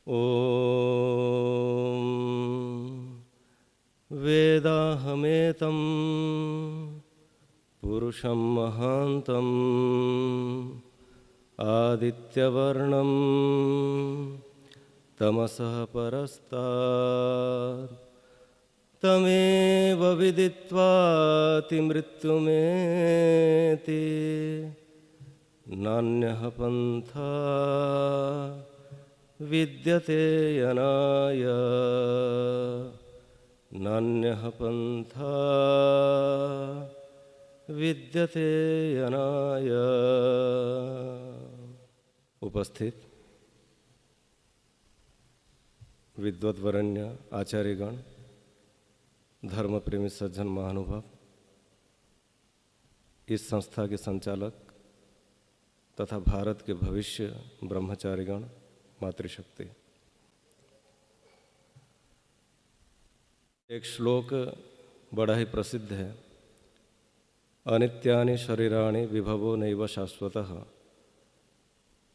ॐ वेदाहमेतं पुरुषं महान्तम् आदित्यवर्णं तमसः परस्तात् तमेव विदित्वाति मृत्युमेति नान्यः पन्था विद्यते यनाय नान्यः पन्था विद्यते यनाय। उपस्थित विद्वद्वरण्य आचार्यगण, धर्म प्रेमी सज्जन महानुभाव, इस संस्था के संचालक तथा भारत के भविष्य ब्रह्मचारीगण, मातृशक्ति। एक श्लोक बड़ा ही प्रसिद्ध है। अनित्यानि शरीराणि विभवो नैव शाश्वतः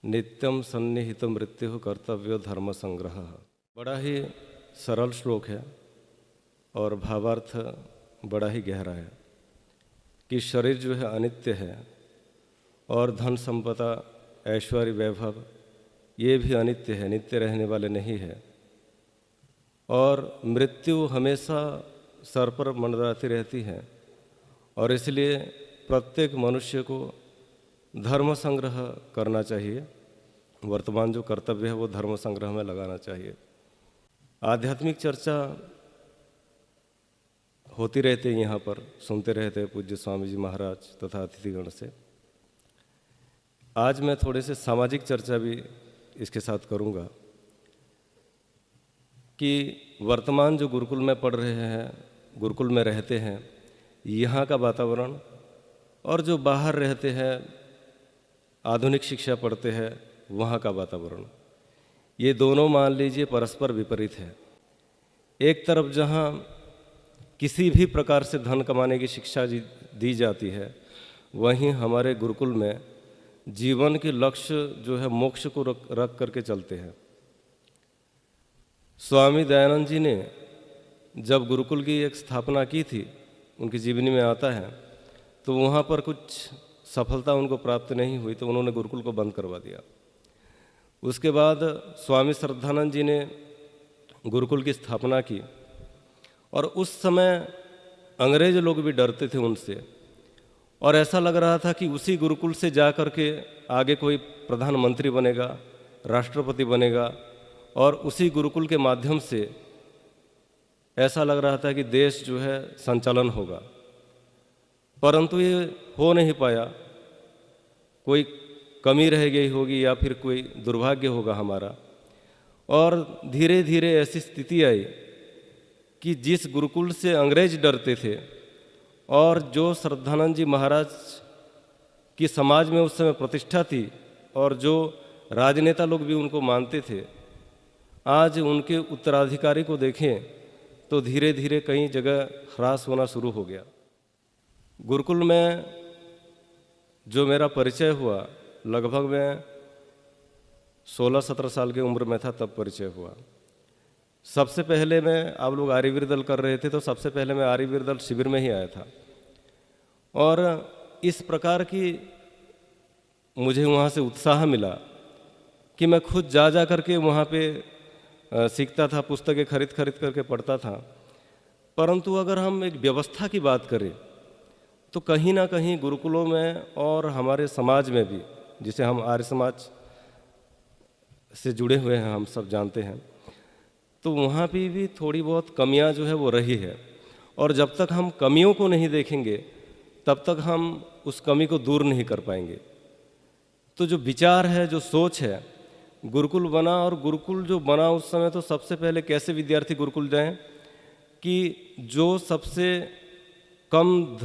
नित्यं सन्निहित मृत्यु कर्तव्यो धर्म संग्रह। बड़ा ही सरल श्लोक है और भावार्थ बड़ा ही गहरा है कि शरीर जो है अनित्य है और धन संपदा ऐश्वर्य वैभव ये भी अनित्य है, नित्य रहने वाले नहीं है। और मृत्यु हमेशा सर पर मंडराती रहती है और इसलिए प्रत्येक मनुष्य को धर्म संग्रह करना चाहिए। वर्तमान जो कर्तव्य है वो धर्म संग्रह में लगाना चाहिए। आध्यात्मिक चर्चा होती रहती है, यहाँ पर सुनते रहते हैं पूज्य स्वामी जी महाराज तथा अतिथिगण से। आज मैं थोड़े से सामाजिक चर्चा भी इसके साथ करूँगा कि वर्तमान जो गुरुकुल में पढ़ रहे हैं, गुरुकुल में रहते हैं, यहाँ का वातावरण और जो बाहर रहते हैं आधुनिक शिक्षा पढ़ते हैं वहाँ का वातावरण, ये दोनों मान लीजिए परस्पर विपरीत है। एक तरफ जहाँ किसी भी प्रकार से धन कमाने की शिक्षा दी जाती है, वहीं हमारे गुरुकुल में जीवन के लक्ष्य जो है मोक्ष को रख करके चलते हैं। स्वामी दयानंद जी ने जब गुरुकुल की एक स्थापना की थी, उनकी जीवनी में आता है, तो वहाँ पर कुछ सफलता उनको प्राप्त नहीं हुई तो उन्होंने गुरुकुल को बंद करवा दिया। उसके बाद स्वामी श्रद्धानंद जी ने गुरुकुल की स्थापना की और उस समय अंग्रेज लोग भी डरते थे उनसे और ऐसा लग रहा था कि उसी गुरुकुल से जा कर के आगे कोई प्रधानमंत्री बनेगा, राष्ट्रपति बनेगा और उसी गुरुकुल के माध्यम से ऐसा लग रहा था कि देश जो है संचालन होगा। परंतु ये हो नहीं पाया। कोई कमी रह गई होगी या फिर कोई दुर्भाग्य होगा हमारा। और धीरे धीरे ऐसी स्थिति आई कि जिस गुरुकुल से अंग्रेज डरते थे और जो श्रद्धानंद जी महाराज की समाज में उस समय प्रतिष्ठा थी और जो राजनेता लोग भी उनको मानते थे, आज उनके उत्तराधिकारी को देखें तो धीरे धीरे कई जगह ह्रास होना शुरू हो गया। गुरुकुल में जो मेरा परिचय हुआ, लगभग मैं 16-17 साल की उम्र में था तब परिचय हुआ। सबसे पहले मैं, आप लोग आर्यवीर दल कर रहे थे तो सबसे पहले मैं आर्यवीर दल शिविर में ही आया था और इस प्रकार की मुझे वहाँ से उत्साह मिला कि मैं खुद जा करके वहाँ पे सीखता था, पुस्तकें खरीद करके पढ़ता था। परंतु अगर हम एक व्यवस्था की बात करें तो कहीं ना कहीं गुरुकुलों में और हमारे समाज में भी, जिसे हम आर्य समाज से जुड़े हुए हैं, हम सब जानते हैं, तो वहाँ भी थोड़ी बहुत कमियाँ जो है वो रही है। और जब तक हम कमियों को नहीं देखेंगे तब तक हम उस कमी को दूर नहीं कर पाएंगे। तो जो विचार है, जो सोच है, गुरुकुल बना और गुरुकुल जो बना उस समय तो सबसे पहले कैसे विद्यार्थी गुरुकुल जाएं कि जो सबसे कम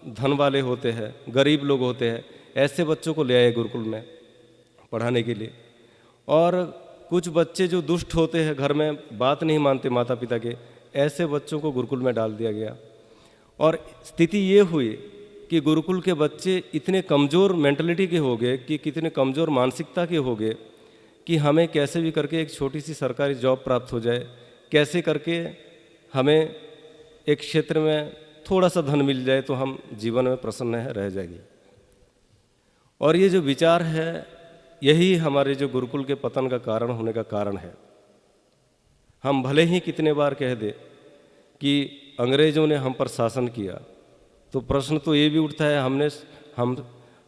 धन वाले होते हैं, गरीब लोग होते हैं, ऐसे बच्चों को ले आए गुरुकुल में पढ़ाने के लिए। और कुछ बच्चे जो दुष्ट होते हैं, घर में बात नहीं मानते माता पिता के, ऐसे बच्चों को गुरुकुल में डाल दिया गया। और स्थिति ये हुई कि गुरुकुल के बच्चे इतने कमज़ोर मेंटलिटी के हो गए, कि कितने कमज़ोर मानसिकता के हो गए कि हमें कैसे भी करके एक छोटी सी सरकारी जॉब प्राप्त हो जाए, कैसे करके हमें एक क्षेत्र में थोड़ा सा धन मिल जाए तो हम जीवन में प्रसन्न है रह जाएगी। और ये जो विचार है यही हमारे जो गुरुकुल के पतन का कारण होने का कारण है। हम भले ही कितने बार कह दे कि अंग्रेज़ों ने हम पर शासन किया, तो प्रश्न तो ये भी उठता है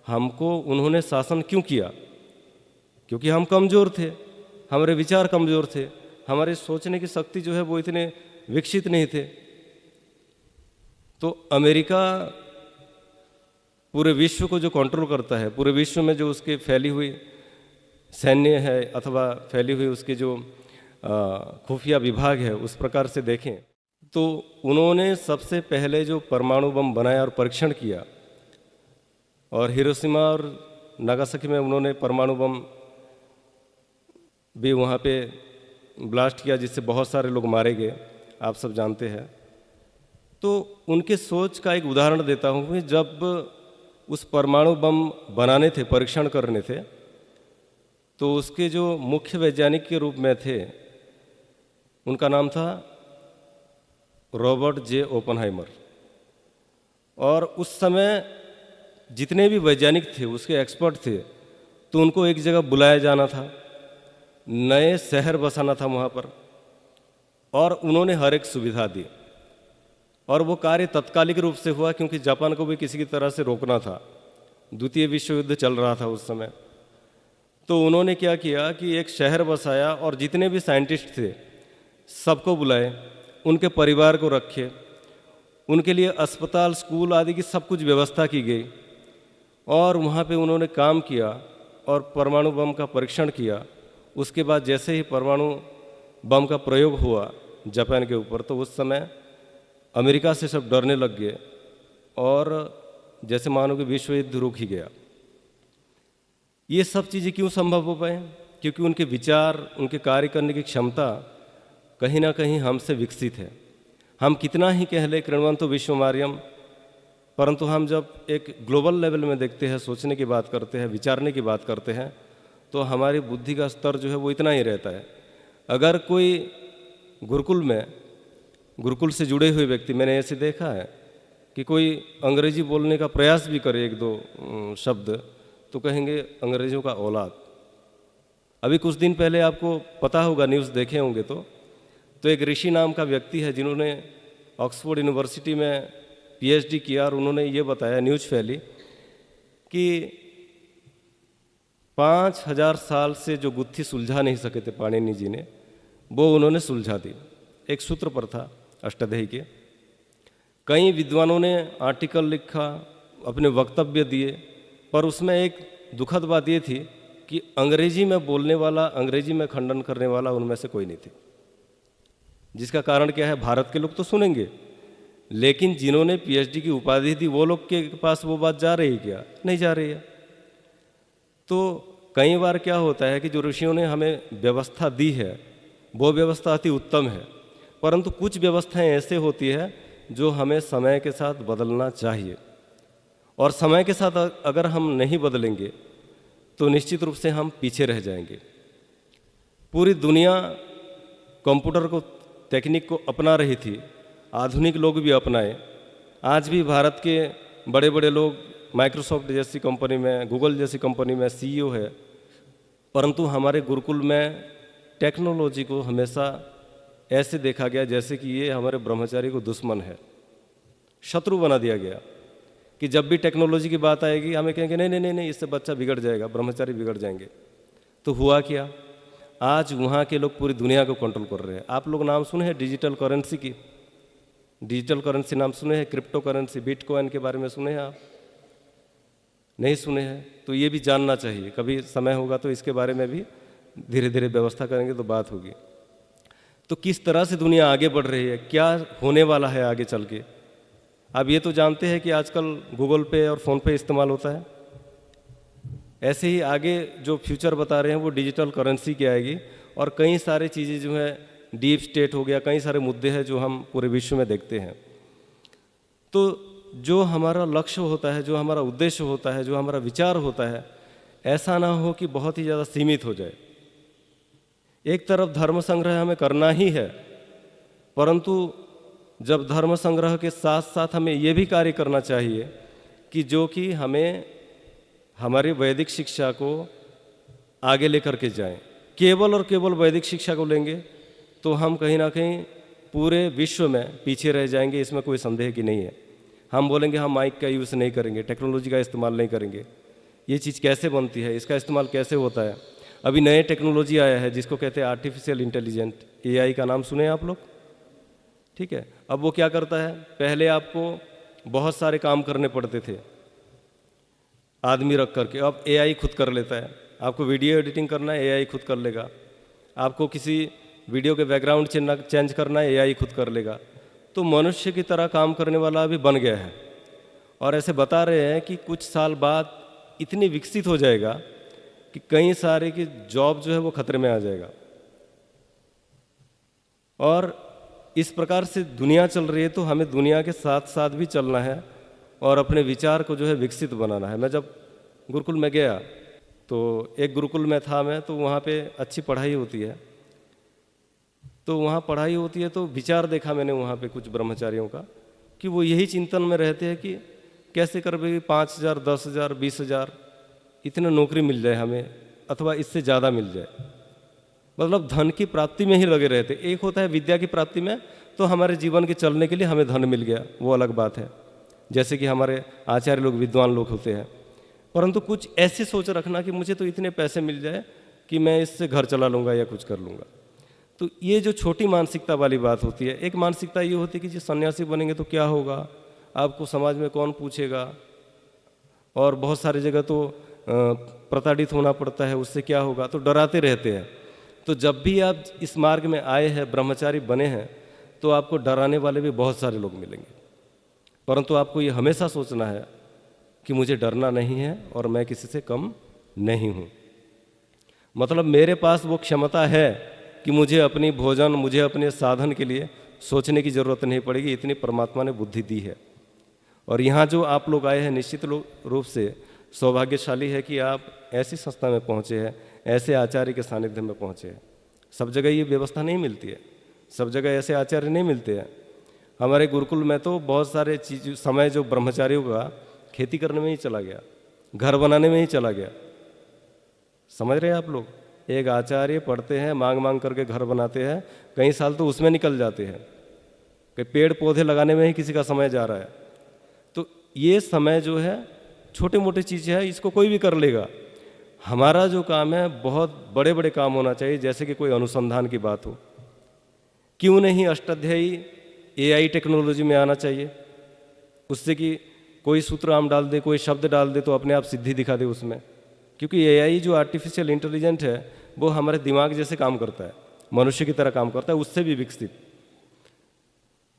हमको उन्होंने शासन क्यों किया? क्योंकि हम कमज़ोर थे, हमारे विचार कमज़ोर थे, हमारे सोचने की शक्ति जो है वो इतने विकसित नहीं थे। तो अमेरिका पूरे विश्व को जो कंट्रोल करता है, पूरे विश्व में जो उसके फैली हुई सैन्य है अथवा फैली हुई उसके जो खुफिया विभाग है, उस प्रकार से देखें तो उन्होंने सबसे पहले जो परमाणु बम बनाया और परीक्षण किया, और हिरोशिमा और नागासाकी में उन्होंने परमाणु बम भी वहाँ पे ब्लास्ट किया, जिससे बहुत सारे लोग मारे गए, आप सब जानते हैं। तो उनके सोच का एक उदाहरण देता हूँ कि जब उस परमाणु बम बनाने थे, परीक्षण करने थे, तो उसके जो मुख्य वैज्ञानिक के रूप में थे उनका नाम था रॉबर्ट जे ओपनहाइमर। और उस समय जितने भी वैज्ञानिक थे, उसके एक्सपर्ट थे, तो उनको एक जगह बुलाया जाना था, नए शहर बसाना था वहाँ पर, और उन्होंने हर एक सुविधा दी। और वो कार्य तत्कालिक रूप से हुआ क्योंकि जापान को भी किसी की तरह से रोकना था, द्वितीय विश्व युद्ध चल रहा था उस समय। तो उन्होंने क्या किया कि एक शहर बसाया और जितने भी साइंटिस्ट थे सबको बुलाए, उनके परिवार को रखे, उनके लिए अस्पताल, स्कूल आदि की सब कुछ व्यवस्था की गई, और वहाँ पे उन्होंने काम किया और परमाणु बम का परीक्षण किया। उसके बाद जैसे ही परमाणु बम का प्रयोग हुआ जापान के ऊपर, तो उस समय अमेरिका से सब डरने लग गए और जैसे मानो कि विश्व युद्ध रुक ही गया। ये सब चीज़ें क्यों संभव हो पाए? क्योंकि उनके विचार, उनके कार्य करने की क्षमता कहीं ना कहीं हमसे विकसित है। हम कितना ही कह लें कृण्वन्तो विश्वमार्यम, परंतु हम जब एक ग्लोबल लेवल में देखते हैं, सोचने की बात करते हैं, विचारने की बात करते हैं, तो हमारी बुद्धि का स्तर जो है वो इतना ही रहता है। अगर कोई गुरुकुल से जुड़े हुए व्यक्ति, मैंने ऐसे देखा है कि कोई अंग्रेजी बोलने का प्रयास भी करे, एक दो शब्द, तो कहेंगे अंग्रेजों का औलाद। अभी कुछ दिन पहले आपको पता होगा, न्यूज़ देखे होंगे तो एक ऋषि नाम का व्यक्ति है जिन्होंने ऑक्सफोर्ड यूनिवर्सिटी में पीएचडी किया, और उन्होंने ये बताया, न्यूज़ फैली कि 5000 साल से जो गुत्थी सुलझा नहीं सके थे पाणिनि जी ने, वो उन्होंने सुलझा दी। एक सूत्र पर था, अष्टाध्यायी के। कई विद्वानों ने आर्टिकल लिखा, अपने वक्तव्य दिए, पर उसमें एक दुखद बात ये थी कि अंग्रेजी में बोलने वाला, अंग्रेजी में खंडन करने वाला उनमें से कोई नहीं थे। जिसका कारण क्या है? भारत के लोग तो सुनेंगे, लेकिन जिन्होंने पीएचडी की उपाधि दी वो लोग के पास वो बात जा रही है क्या? नहीं जा रही है। तो कई बार क्या होता है कि जो ऋषियों ने हमें व्यवस्था दी है वो व्यवस्था अति उत्तम है, परंतु कुछ व्यवस्थाएं ऐसे होती है जो हमें समय के साथ बदलना चाहिए, और समय के साथ अगर हम नहीं बदलेंगे तो निश्चित रूप से हम पीछे रह जाएंगे। पूरी दुनिया कंप्यूटर को, टेक्निक को अपना रही थी, आधुनिक लोग भी अपनाए। आज भी भारत के बड़े बड़े लोग माइक्रोसॉफ्ट जैसी कंपनी में, गूगल जैसी कंपनी में सीईओ है, परंतु हमारे गुरुकुल में टेक्नोलॉजी को हमेशा ऐसे देखा गया जैसे कि ये हमारे ब्रह्मचारी को दुश्मन है, शत्रु बना दिया गया, कि जब भी टेक्नोलॉजी की बात आएगी हमें कहेंगे नहीं नहीं नहीं नहीं, इससे बच्चा बिगड़ जाएगा, ब्रह्मचारी बिगड़ जाएंगे। तो हुआ क्या? आज वहाँ के लोग पूरी दुनिया को कंट्रोल कर रहे हैं। आप लोग नाम सुने हैं डिजिटल करेंसी की? डिजिटल करेंसी नाम सुने हैं? क्रिप्टो करेंसी, बिटकॉइन के बारे में सुने हैं आप? नहीं सुने हैं? तो ये भी जानना चाहिए। कभी समय होगा तो इसके बारे में भी धीरे धीरे व्यवस्था करेंगे तो बात होगी। तो किस तरह से दुनिया आगे बढ़ रही है, क्या होने वाला है आगे चल के? आप ये तो जानते हैं कि आजकल गूगल पे और फ़ोन पे इस्तेमाल होता है। ऐसे ही आगे जो फ्यूचर बता रहे हैं वो डिजिटल करेंसी की आएगी, और कई सारी चीज़ें जो है, डीप स्टेट हो गया, कई सारे मुद्दे हैं जो हम पूरे विश्व में देखते हैं। तो जो हमारा लक्ष्य होता है, जो हमारा उद्देश्य होता है, जो हमारा विचार होता है, ऐसा ना हो कि बहुत ही ज़्यादा सीमित हो जाए। एक तरफ धर्म संग्रह हमें करना ही है, परंतु जब धर्म संग्रह के साथ साथ हमें ये भी कार्य करना चाहिए कि जो कि हमें हमारी वैदिक शिक्षा को आगे लेकर के जाएं। केवल और केवल वैदिक शिक्षा को लेंगे तो हम कहीं ना कहीं पूरे विश्व में पीछे रह जाएंगे, इसमें कोई संदेह की नहीं है। हम बोलेंगे हम माइक का यूज़ नहीं करेंगे, टेक्नोलॉजी का इस्तेमाल नहीं करेंगे, ये चीज़ कैसे बनती है, इसका इस्तेमाल कैसे होता है। अभी नए टेक्नोलॉजी आया है जिसको कहते हैं आर्टिफिशियल इंटेलिजेंट, एआई का नाम सुने आप लोग? ठीक है। अब वो क्या करता है, पहले आपको बहुत सारे काम करने पड़ते थे आदमी रख करके, अब एआई खुद कर लेता है। आपको वीडियो एडिटिंग करना है, एआई खुद कर लेगा। आपको किसी वीडियो के बैकग्राउंड चेंज करना है, एआई खुद कर लेगा। तो मनुष्य की तरह काम करने वाला अभी बन गया है, और ऐसे बता रहे हैं कि कुछ साल बाद इतनी विकसित हो जाएगा कि कई सारे की जॉब जो है वो खतरे में आ जाएगा। और इस प्रकार से दुनिया चल रही है, तो हमें दुनिया के साथ साथ भी चलना है और अपने विचार को जो है विकसित बनाना है। मैं जब गुरुकुल में गया तो एक गुरुकुल में था मैं, तो वहाँ पे अच्छी पढ़ाई होती है, तो वहाँ पढ़ाई होती है तो विचार देखा मैंने वहाँ पे कुछ ब्रह्मचारियों का कि वो यही चिंतन में रहते हैं कि कैसे कर भी 5,000, 10,000, 20,000 इतना नौकरी मिल जाए हमें, अथवा इससे ज़्यादा मिल जाए। मतलब धन की प्राप्ति में ही लगे रहते। एक होता है विद्या की प्राप्ति में, तो हमारे जीवन के चलने के लिए हमें धन मिल गया, वो अलग बात है, जैसे कि हमारे आचार्य लोग विद्वान लोग होते हैं। परंतु कुछ ऐसी सोच रखना कि मुझे तो इतने पैसे मिल जाए कि मैं इससे घर चला लूँगा या कुछ कर लूँगा, तो ये जो छोटी मानसिकता वाली बात होती है। एक मानसिकता ये होती है कि जी सन्यासी बनेंगे तो क्या होगा, आपको समाज में कौन पूछेगा, और बहुत सारी जगह तो प्रताड़ित होना पड़ता है, उससे क्या होगा, तो डराते रहते हैं। तो जब भी आप इस मार्ग में आए हैं, ब्रह्मचारी बने हैं, तो आपको डराने वाले भी बहुत सारे लोग मिलेंगे, परंतु आपको ये हमेशा सोचना है कि मुझे डरना नहीं है और मैं किसी से कम नहीं हूँ। मतलब मेरे पास वो क्षमता है कि मुझे अपनी भोजन, मुझे अपने साधन के लिए सोचने की ज़रूरत नहीं पड़ेगी, इतनी परमात्मा ने बुद्धि दी है। और यहाँ जो आप लोग आए हैं, निश्चित रूप से सौभाग्यशाली है कि आप ऐसी संस्था में पहुँचे हैं, ऐसे आचार्य के सानिध्य में पहुँचे हैं। सब जगह ये व्यवस्था नहीं मिलती है, सब जगह ऐसे आचार्य नहीं मिलते हैं। हमारे गुरुकुल में तो बहुत सारे चीज समय जो ब्रह्मचारियों का खेती करने में ही चला गया, घर बनाने में ही चला गया। समझ रहे हैं आप लोग? एक आचार्य पढ़ते हैं, मांग मांग करके घर बनाते हैं, कई साल तो उसमें निकल जाते हैं, कि पेड़ पौधे लगाने में ही किसी का समय जा रहा है। तो ये समय जो है छोटे मोटे चीज़ें हैं, इसको कोई भी कर लेगा। हमारा जो काम है बहुत बड़े बड़े काम होना चाहिए, जैसे कि कोई अनुसंधान की बात हो, क्यों नहीं अष्टाध्यायी एआई टेक्नोलॉजी में आना चाहिए, उससे कि कोई सूत्र हम डाल दे, कोई शब्द डाल दे तो अपने आप सिद्धि दिखा दे उसमें। क्योंकि एआई जो आर्टिफिशियल इंटेलिजेंट है वो हमारे दिमाग जैसे काम करता है, मनुष्य की तरह काम करता है, उससे भी विकसित।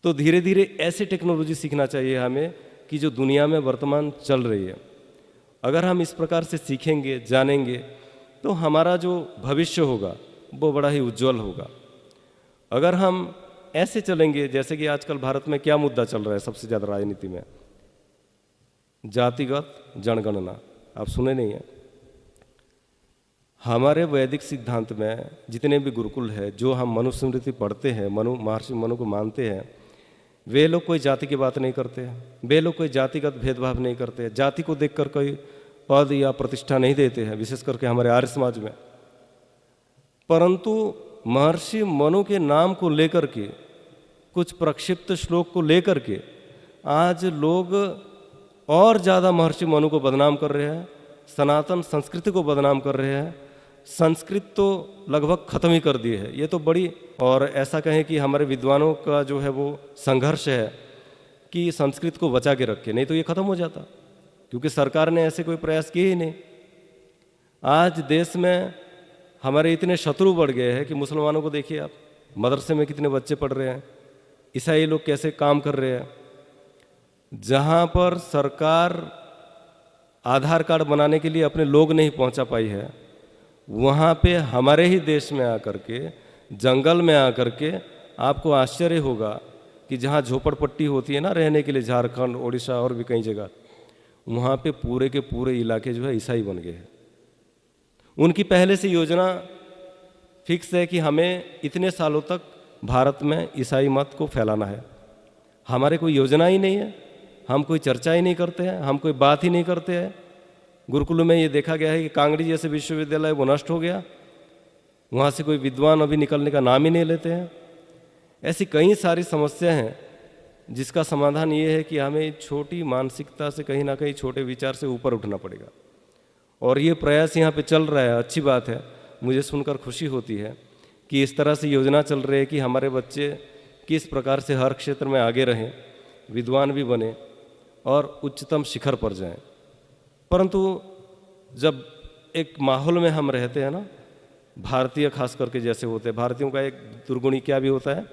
तो धीरे धीरे ऐसे टेक्नोलॉजी सीखना चाहिए हमें कि जो दुनिया में वर्तमान चल रही है। अगर हम इस प्रकार से सीखेंगे, जानेंगे, तो हमारा जो भविष्य होगा वो बड़ा ही उज्जवल होगा। अगर हम ऐसे चलेंगे, जैसे कि आजकल भारत में क्या मुद्दा चल रहा है सबसे ज़्यादा राजनीति में, जातिगत जनगणना, आप सुने नहीं है? हमारे वैदिक सिद्धांत में जितने भी गुरुकुल है, जो हम मनुस्मृति पढ़ते हैं, महर्षि मनु को मानते हैं, वे लोग कोई जाति की बात नहीं करते हैं, वे लोग कोई जातिगत भेदभाव नहीं करते हैं, जाति को देखकर कोई पद या प्रतिष्ठा नहीं देते हैं, विशेष करके हमारे आर्य समाज में। परंतु महर्षि मनु के नाम को लेकर के, कुछ प्रक्षिप्त श्लोक को लेकर के आज लोग और ज़्यादा महर्षि मनु को बदनाम कर रहे हैं, सनातन संस्कृति को बदनाम कर रहे हैं। संस्कृत तो लगभग ख़त्म ही कर दी है, ये तो बड़ी, और ऐसा कहें कि हमारे विद्वानों का जो है वो संघर्ष है कि संस्कृत को बचा के रखे, नहीं तो ये ख़त्म हो जाता, क्योंकि सरकार ने ऐसे कोई प्रयास किए ही नहीं। आज देश में हमारे इतने शत्रु बढ़ गए हैं कि मुसलमानों को देखिए आप, मदरसे में कितने बच्चे पढ़ रहे हैं, ईसाई लोग कैसे काम कर रहे हैं। जहाँ पर सरकार आधार कार्ड बनाने के लिए अपने लोग नहीं पहुँचा पाई है, वहाँ पे हमारे ही देश में आकर के, जंगल में आकर के आपको आश्चर्य होगा कि जहाँ झोपड़पट्टी होती है ना रहने के लिए, झारखंड, उड़ीसा और भी कई जगह, वहाँ पे पूरे के पूरे इलाके जो है ईसाई बन गए हैं। उनकी पहले से योजना फिक्स है कि हमें इतने सालों तक भारत में ईसाई मत को फैलाना है। हमारे कोई योजना ही नहीं है, हम कोई चर्चा ही नहीं करते हैं, हम कोई बात ही नहीं करते हैं। गुरुकुल में ये देखा गया है कि कांगड़ी जैसे विश्वविद्यालय वो नष्ट हो गया, वहाँ से कोई विद्वान अभी निकलने का नाम ही नहीं लेते हैं। ऐसी कई सारी समस्या हैं जिसका समाधान ये है कि हमें छोटी मानसिकता से कहीं ना कहीं छोटे विचार से ऊपर उठना पड़ेगा। और ये प्रयास यहाँ पे चल रहा है, अच्छी बात है। मुझे सुनकर खुशी होती है कि इस तरह से योजना चल रही है कि हमारे बच्चे किस प्रकार से हर क्षेत्र में आगे रहें, विद्वान भी बने और उच्चतम शिखर पर जाएं। परंतु जब एक माहौल में हम रहते हैं ना, भारतीय खास करके जैसे होते हैं, भारतीयों का एक दुर्गुणी क्या भी होता है,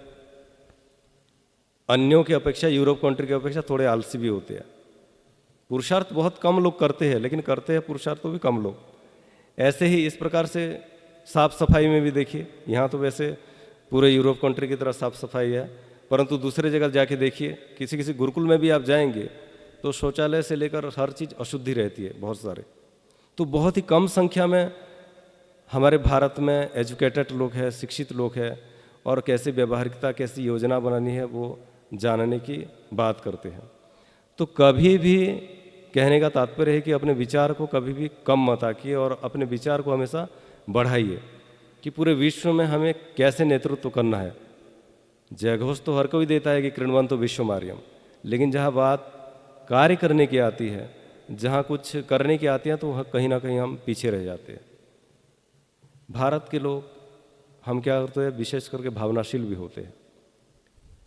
अन्यों की अपेक्षा, यूरोप कंट्री की अपेक्षा थोड़े आलसी भी होते हैं। पुरुषार्थ बहुत कम लोग करते हैं, लेकिन करते हैं पुरुषार्थ तो भी कम लोग। ऐसे ही इस प्रकार से साफ सफाई में भी देखिए, यहाँ तो वैसे पूरे यूरोप कंट्री की तरह साफ सफाई है, परंतु दूसरे जगह जाके देखिए, किसी किसी गुरुकुल में भी आप जाएंगे तो शौचालय से लेकर हर चीज़ अशुद्धि रहती है बहुत सारे। तो बहुत ही कम संख्या में हमारे भारत में एजुकेटेड लोग हैं, शिक्षित लोग हैं, और कैसे व्यवहारिकता, कैसी योजना बनानी है वो जानने की बात करते हैं। तो कभी भी कहने का तात्पर्य है कि अपने विचार को कभी भी कम मत आकिए और अपने विचार को हमेशा बढ़ाइए कि पूरे विश्व में हमें कैसे नेतृत्व करना है। जयघोष तो हर कोई देता है कि कृण्वन्तो विश्वमार्यम, लेकिन जहाँ बात कार्य करने की आती है, जहाँ कुछ करने की आती है, तो वह कहीं ना कहीं हम पीछे रह जाते हैं। भारत के लोग हम क्या करते हैं, विशेष करके भावनाशील भी होते हैं।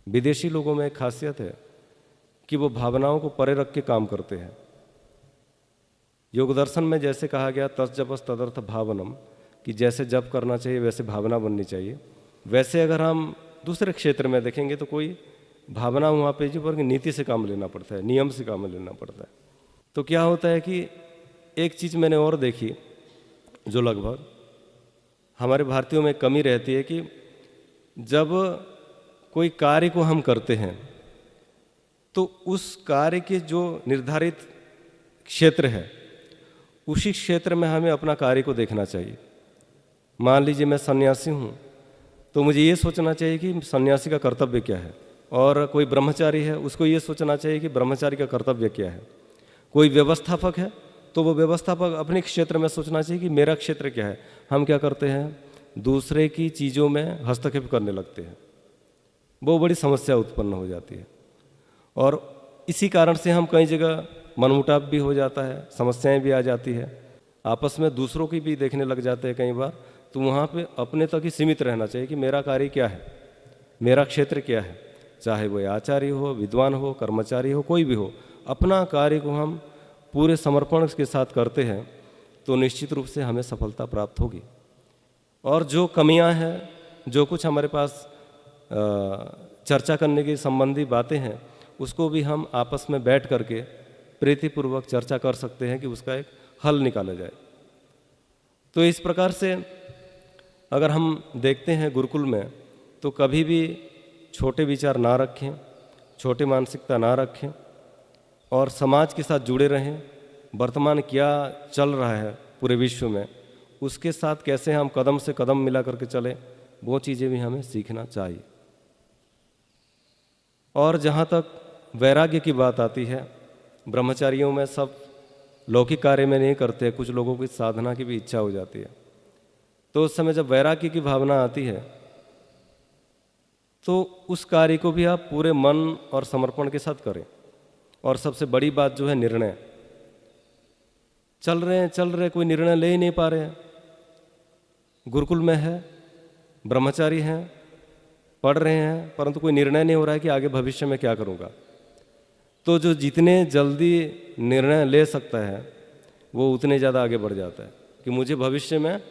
विदेशी लोगों में एक खासियत है कि वो भावनाओं को परे रख के काम करते हैं। योग दर्शन में जैसे कहा गया तस् जपस तदर्थ भावनम, कि जैसे जप करना चाहिए वैसे भावना बननी चाहिए। वैसे अगर हम दूसरे क्षेत्र में देखेंगे तो कोई भावना वहाँ पे जो पर नीति से काम लेना पड़ता है, नियम से काम लेना पड़ता है। तो क्या होता है कि एक चीज़ मैंने और देखी जो लगभग हमारे भारतीयों में कमी रहती है कि जब कोई कार्य को हम करते हैं तो उस कार्य के जो निर्धारित क्षेत्र है उसी क्षेत्र में हमें अपना कार्य को देखना चाहिए। मान लीजिए मैं सन्यासी हूँ तो मुझे ये सोचना चाहिए कि सन्यासी का कर्तव्य क्या है, और कोई ब्रह्मचारी है उसको ये सोचना चाहिए कि ब्रह्मचारी का कर्तव्य क्या है। कोई व्यवस्थापक है तो वो व्यवस्थापक अपने क्षेत्र में सोचना चाहिए कि मेरा क्षेत्र क्या है। हम क्या करते हैं, दूसरे की चीज़ों में हस्तक्षेप करने लगते हैं, वो बड़ी समस्या उत्पन्न हो जाती है। और इसी कारण से हम कई जगह मनमुटाव भी हो जाता है, समस्याएं भी आ जाती है, आपस में दूसरों की भी देखने लग जाते हैं कई बार। तो वहाँ पे अपने तक ही सीमित रहना चाहिए कि मेरा कार्य क्या है, मेरा क्षेत्र क्या है, चाहे वो आचार्य हो, विद्वान हो, कर्मचारी हो, कोई भी हो। अपना कार्य को हम पूरे समर्पण के साथ करते हैं तो निश्चित रूप से हमें सफलता प्राप्त होगी। और जो कमियां हैं, जो कुछ हमारे पास चर्चा करने की संबंधी बातें हैं, उसको भी हम आपस में बैठ करके प्रीतिपूर्वक चर्चा कर सकते हैं कि उसका एक हल निकाला जाए। तो इस प्रकार से अगर हम देखते हैं गुरुकुल में, तो कभी भी छोटे विचार ना रखें, छोटे मानसिकता ना रखें, और समाज के साथ जुड़े रहें। वर्तमान क्या चल रहा है पूरे विश्व में, उसके साथ कैसे हम कदम से कदम मिला करके चलें, वो चीज़ें भी हमें सीखना चाहिए। और जहाँ तक वैराग्य की बात आती है, ब्रह्मचारियों में सब लौकिक कार्य में नहीं करते, कुछ लोगों की साधना की भी इच्छा हो जाती है। तो उस समय जब वैराग्य की भावना आती है तो उस कार्य को भी आप पूरे मन और समर्पण के साथ करें। और सबसे बड़ी बात जो है निर्णय, चल रहे कोई निर्णय ले ही नहीं पा रहे हैं। गुरुकुल में है, ब्रह्मचारी हैं, पढ़ रहे हैं, परंतु कोई निर्णय नहीं हो रहा है कि आगे भविष्य में क्या करूँगा। तो जो जितने जल्दी निर्णय ले सकता है वो उतने ज़्यादा आगे बढ़ जाता है कि मुझे भविष्य में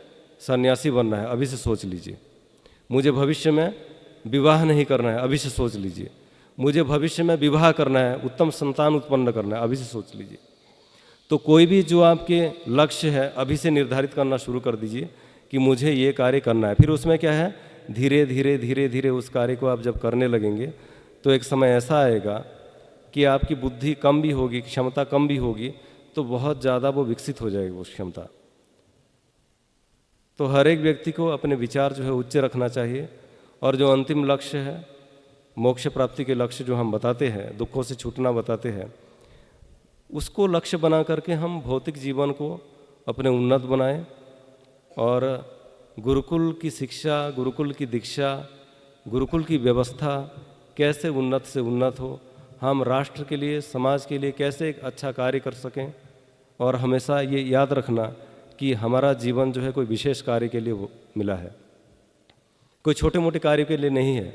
सन्यासी बनना है, अभी से सोच लीजिए। मुझे भविष्य में विवाह नहीं करना है, अभी से सोच लीजिए। मुझे भविष्य में विवाह करना है, उत्तम संतान उत्पन्न करना है, अभी से सोच लीजिए। तो कोई भी जो आपके लक्ष्य है अभी से निर्धारित करना शुरू कर दीजिए कि मुझे ये कार्य करना है। फिर उसमें क्या है, धीरे धीरे धीरे धीरे उस कार्य को आप जब करने लगेंगे तो एक समय ऐसा आएगा कि आपकी बुद्धि कम भी होगी, क्षमता कम भी होगी, तो बहुत ज़्यादा वो विकसित हो जाएगी वो क्षमता। तो हर एक व्यक्ति को अपने विचार जो है उच्च रखना चाहिए, और जो अंतिम लक्ष्य है, मोक्ष प्राप्ति के लक्ष्य जो हम बताते हैं, दुखों से छूटना बताते हैं, उसको लक्ष्य बना करके हम भौतिक जीवन को अपने उन्नत बनाएं, और गुरुकुल की शिक्षा, गुरुकुल की दीक्षा, गुरुकुल की व्यवस्था कैसे उन्नत से उन्नत हो, हम राष्ट्र के लिए, समाज के लिए कैसे एक अच्छा कार्य कर सकें। और हमेशा ये याद रखना कि हमारा जीवन जो है कोई विशेष कार्य के लिए मिला है, कोई छोटे मोटे कार्य के लिए नहीं है।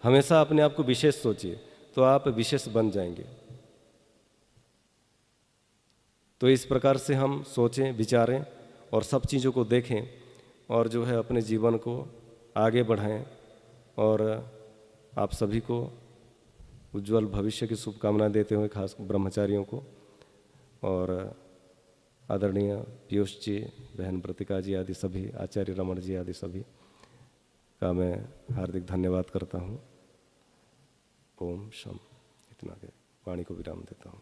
हमेशा अपने आप को विशेष सोचिए, तो आप विशेष बन जाएंगे। तो इस प्रकार से हम सोचें, विचारें और सब चीज़ों को देखें, और जो है अपने जीवन को आगे बढ़ाएं। और आप सभी को उज्जवल भविष्य की शुभकामनाएं देते हुए, खास ब्रह्मचारियों को और आदरणीय पीयूष जी, बहन प्रतिका जी आदि सभी, आचार्य रमन जी आदि सभी का मैं हार्दिक धन्यवाद करता हूँ। ओम शम। इतना के वाणी को विराम देता हूँ।